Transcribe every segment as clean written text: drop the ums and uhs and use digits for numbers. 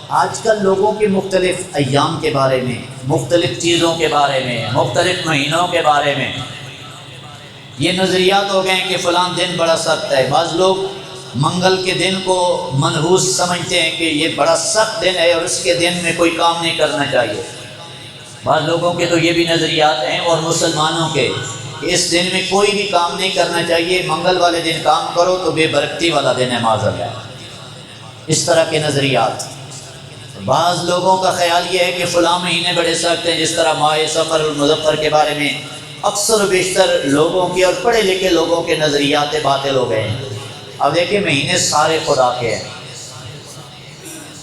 آج کل لوگوں کے مختلف ایام کے بارے میں، مختلف چیزوں کے بارے میں، مختلف مہینوں کے بارے میں یہ نظریات ہو گئے ہیں کہ فلاں دن بڑا سخت ہے۔ بعض لوگ منگل کے دن کو منحوس سمجھتے ہیں کہ یہ بڑا سخت دن ہے اور اس کے دن میں کوئی کام نہیں کرنا چاہیے۔ بعض لوگوں کے تو یہ بھی نظریات ہیں، اور مسلمانوں کے، کہ اس دن میں کوئی بھی کام نہیں کرنا چاہیے، منگل والے دن کام کرو تو بے برکتی والا دن ہے معاذ اللہ۔ اس طرح کے نظریات۔ بعض لوگوں کا خیال یہ ہے کہ فلاں مہینے بڑے سخت ہیں، جس طرح ماہ صفر المظفر کے بارے میں اکثر و بیشتر لوگوں کے اور پڑھے لکھے لوگوں کے نظریات باطل ہو گئے ہیں۔ اب دیکھیں مہینے سارے خدا کے ہیں،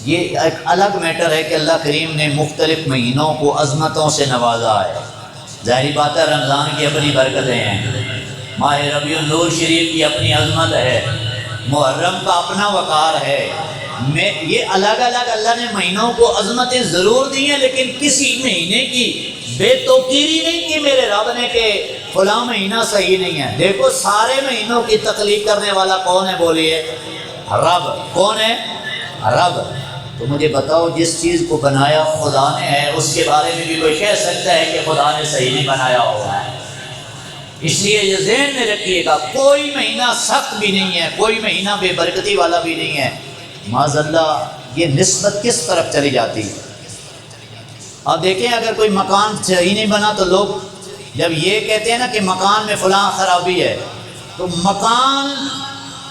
یہ ایک الگ میٹر ہے کہ اللہ کریم نے مختلف مہینوں کو عظمتوں سے نوازا ہے۔ ظاہری بات ہے رمضان کی اپنی برکتیں ہیں، ماہ ربیع النور شریف کی اپنی عظمت ہے، محرم کا اپنا وقار ہے۔ یہ الگ الگ اللہ نے مہینوں کو عظمتیں ضرور دی ہیں، لیکن کسی مہینے کی بے توقیری نہیں کی میرے رب نے کہ فلاں مہینہ صحیح نہیں ہے۔ دیکھو سارے مہینوں کی تخلیق کرنے والا کون ہے؟ بولیے رب۔ کون ہے؟ رب۔ تو مجھے بتاؤ جس چیز کو بنایا خدا نے ہے، اس کے بارے میں بھی کوئی کہہ سکتا ہے کہ خدا نے صحیح نہیں بنایا ہوگا؟ اس لیے یہ ذہن میں رکھیے گا، کوئی مہینہ سخت بھی نہیں ہے، کوئی مہینہ بے برکتی والا بھی نہیں ہے۔ معاذ اللہ یہ نسبت کس طرف چلی جاتی ہے؟ اب دیکھیں اگر کوئی مکان صحیح نہیں بنا تو لوگ جب یہ کہتے ہیں نا کہ مکان میں فلاں خرابی ہے، تو مکان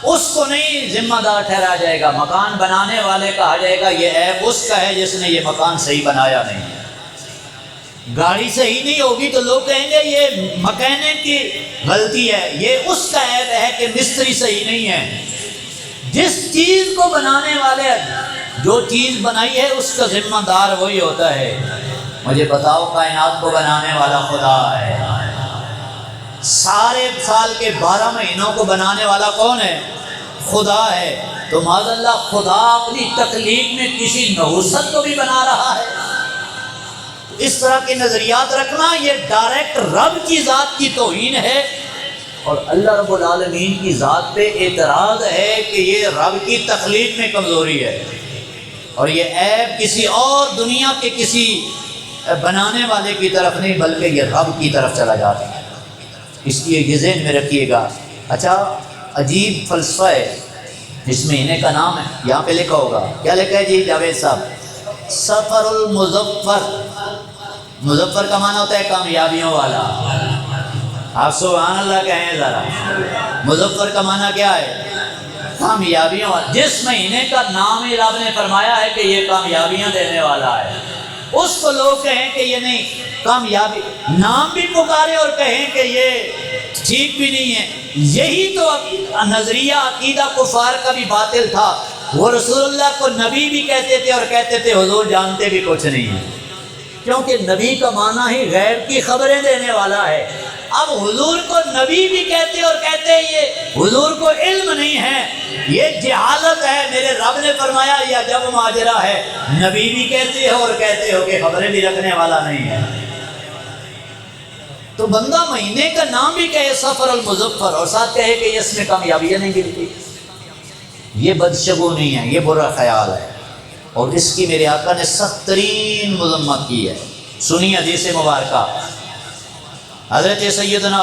اس کو نہیں ذمہ دار ٹھہرایا جائے گا، مکان بنانے والے کہا جائے گا یہ عیب اس کا ہے جس نے یہ مکان صحیح بنایا نہیں۔ گاڑی صحیح نہیں ہوگی تو لوگ کہیں گے یہ مکینک کی غلطی ہے، یہ اس کا عیب ہے کہ مستری صحیح نہیں ہے۔ جس چیز کو بنانے والے جو چیز بنائی ہے اس کا ذمہ دار وہی ہوتا ہے۔ مجھے بتاؤ کائنات کو بنانے والا خدا ہے، سارے سال کے 12 مہینوں کو بنانے والا کون ہے؟ خدا ہے۔ تو معاذ اللہ خدا اپنی تخلیق میں کسی نحوست کو بھی بنا رہا ہے؟ اس طرح کے نظریات رکھنا یہ ڈائریکٹ رب کی ذات کی توہین ہے، اور اللہ رب العالمین کی ذات پہ اعتراض ہے کہ یہ رب کی تخلیق میں کمزوری ہے، اور یہ عیب کسی اور دنیا کے کسی بنانے والے کی طرف نہیں بلکہ یہ رب کی طرف چلا جاتا ہے۔ اس لیے یہ ذہن میں رکھیے گا۔ اچھا عجیب فلسفہ ہے، اس مہینے کا نام ہے، یہاں پہ لکھا ہوگا، کیا لکھا ہے جی جاوید صاحب؟ سفر المظفر۔ مظفر کا معنی ہوتا ہے کامیابیوں والا۔ آپ سبحان اللہ کہیں ذرا، مظفر کا معنی کیا ہے؟ کامیابیوں والا۔ جس مہینے کا نام ہی رب نے فرمایا ہے کہ یہ کامیابیاں دینے والا ہے، اس کو لوگ کہیں کہ یہ نہیں کامیابی، نام بھی پکارے اور کہیں کہ یہ ٹھیک بھی نہیں ہے۔ یہی تو نظریہ عقیدہ کفار کا بھی باطل تھا۔ وہ رسول اللہ کو نبی بھی کہتے تھے اور کہتے تھے حضور جانتے بھی کچھ نہیں ہے، کیونکہ نبی کا معنی ہی غیب کی خبریں دینے والا ہے۔ اب حضور کو نبی بھی کہتے اور کہتے ہیں یہ حضور کو علم نہیں ہے، یہ جہالت ہے۔ میرے رب نے فرمایا یہ عجب ماجرا ہے، نبی بھی کہتے ہو اور کہتے ہو کہ خبریں بھی رکھنے والا نہیں ہے۔ تو بندہ مہینے کا نام بھی کہے سفر المظفر اور ساتھ کہے کہ اس میں کامیابیاں نہیں ملتی، یہ بدشگونی ہے، یہ برا خیال ہے، اور اس کی میرے آقا نے سخت ترین مذمت کی ہے۔ سنی حدیث مبارکہ، حضرت سیدنا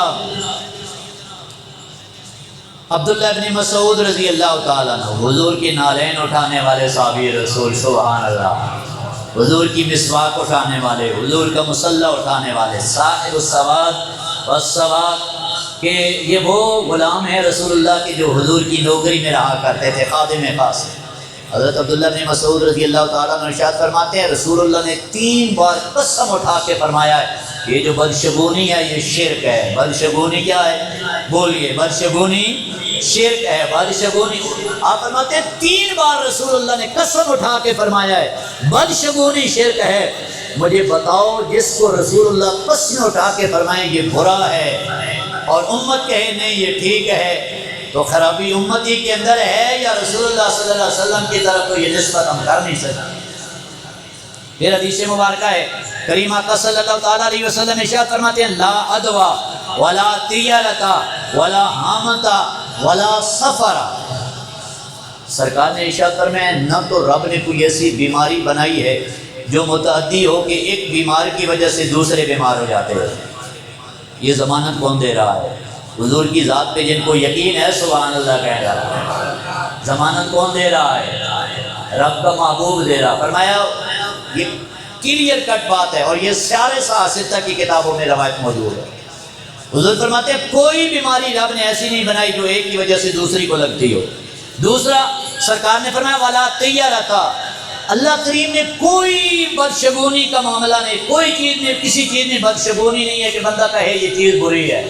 عبداللہ ابن مسعود رضی اللہ تعالیٰ عنہ، حضور کی نالین اٹھانے والے صحابی رسول، سبحان اللہ، حضور کی مسواک اٹھانے والے، حضور کا مصلی اٹھانے والے، صاحب السواد والسواق، کہ یہ وہ غلام ہے رسول اللہ کے جو حضور کی نوکری میں رہا کرتے تھے، خادم خاص۔ حضرت عبداللہ بن مسعود رضی اللہ تعالیٰ عنہ ارشاد فرماتے ہیں رسول اللہ نے 3 بار قسم اٹھا کے فرمایا ہے یہ جو بدشگونی ہے یہ شرک ہے۔ بدشگونی کیا ہے؟ بولیے، بدشگونی شرک ہے، بدشگونی۔ آپ فرماتے ہیں 3 بار رسول اللہ نے قسم اٹھا کے فرمایا ہے بدشگونی شرک ہے۔ مجھے بتاؤ جس کو رسول اللہ قسم اٹھا کے فرمائے یہ برا ہے اور امت کہے نہیں یہ ٹھیک ہے، تو خرابی امت ہی کے اندر ہے یا رسول اللہ صلی اللہ علیہ وسلم کی طرف تو یہ نسبت ہم کر نہیں سکتے۔ پھر حدیث مبارکہ ہے، کریم آقا صلی اللہ تعالیٰ علیہ وسلم ارشاد فرماتے ہیں لا ادوا ولا طیرتا ولا حامتا ولا سفرا، سرکار نے ارشاد فرمایا نہ تو رب نے کوئی ایسی بیماری بنائی ہے جو متعدی ہو کہ ایک بیمار کی وجہ سے دوسرے بیمار ہو جاتے ہیں۔ یہ ضمانت کون دے رہا ہے؟ حضور کی ذات پہ جن کو یقین ہے سبحان اللہ کہہ رہا ہے۔ ضمانت کون دے رہا ہے؟ رب کا محبوب دے رہا۔ فرمایا یہ کلیئر کٹ بات ہے اور یہ سارے ستہ کی کتابوں میں روایت موجود ہے۔ حضور فرماتے ہیں کوئی بیماری رب نے ایسی نہیں بنائی جو ایک کی وجہ سے دوسری کو لگتی ہو۔ دوسرا سرکار نے فرمایا والا طیرتا، اللہ کریم نے کوئی بدشگونی کا معاملہ نہیں، کوئی چیز میں کسی چیز میں بدشگونی نہیں ہے کہ بندہ کہے یہ چیز بری ہے۔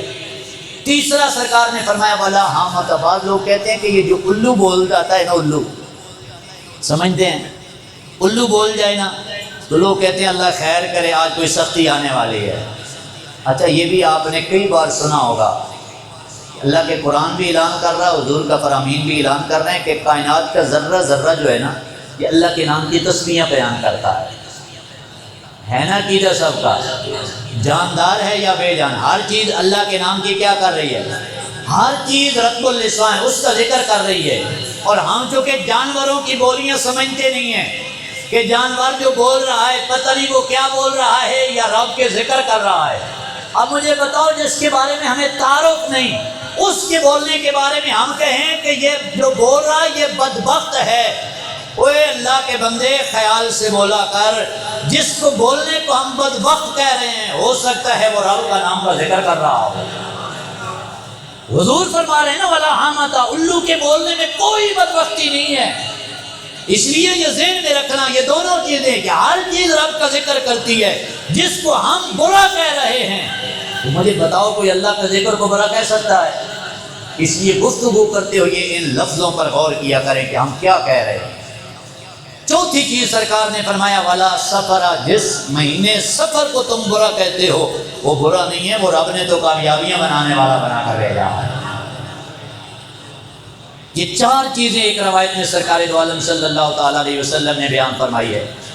تیسرا سرکار نے فرمایا والا حامت، بعض لوگ کہتے ہیں کہ یہ جو الو بول جاتا ہے نا، الو سمجھتے ہیں، الو بول جائے نا تو لوگ کہتے ہیں اللہ خیر کرے آج کوئی سختی آنے والی ہے۔ اچھا یہ بھی آپ نے کئی بار سنا ہوگا، اللہ کے قرآن بھی اعلان کر رہا ہے، حضور کا فرامین بھی اعلان کر رہے ہیں کہ کائنات کا ذرہ ذرہ جو ہے نا یہ اللہ کے نام کی تسمیہ بیان کرتا ہے نا، عقیدہ سب کا، جاندار ہے یا بے جان، ہر چیز اللہ کے نام کی کیا کر رہی ہے، ہر چیز رتب اللسان ہے، اس کا ذکر کر رہی ہے۔ اور ہم چونکہ جانوروں کی بولیاں سمجھتے نہیں ہیں کہ جانور جو بول رہا ہے پتہ نہیں وہ کیا بول رہا ہے یا رب کے ذکر کر رہا ہے۔ اب مجھے بتاؤ جس کے بارے میں ہمیں تعارف نہیں، اس کے بولنے کے بارے میں ہم کہیں کہ یہ جو بول رہا ہے یہ بدبخت ہے، اوے اللہ کے بندے خیال سے بولا کر، جس کو بولنے کو ہم بدبخت کہہ رہے ہیں ہو سکتا ہے وہ رب کا نام کا ذکر کر رہا ہو۔ حضور فرما رہے ہیں نا ولا حامتا، الو کے بولنے میں کوئی بدبختی نہیں ہے۔ اس لیے یہ ذہن میں رکھنا یہ دونوں چیزیں کہ ہر چیز رب کا ذکر کرتی ہے، جس کو ہم برا کہہ رہے ہیں تو مجھے بتاؤ کوئی اللہ کا ذکر کو برا کہہ سکتا ہے؟ اس لیے گفتگو کرتے ہوئے ان لفظوں پر غور کیا کریں کہ ہم کیا کہہ رہے ہیں۔ چوتھی چیز سرکار نے فرمایا والا سفرا، جس مہینے سفر کو تم برا کہتے ہو وہ برا نہیں ہے، وہ رب نے تو کامیابیاں بنانے والا بنا کر بھیجا ہے۔ یہ چار چیزیں ایک روایت میں سرکار دو عالم صلی اللہ تعالیٰ علیہ وسلم نے بیان فرمائی ہے۔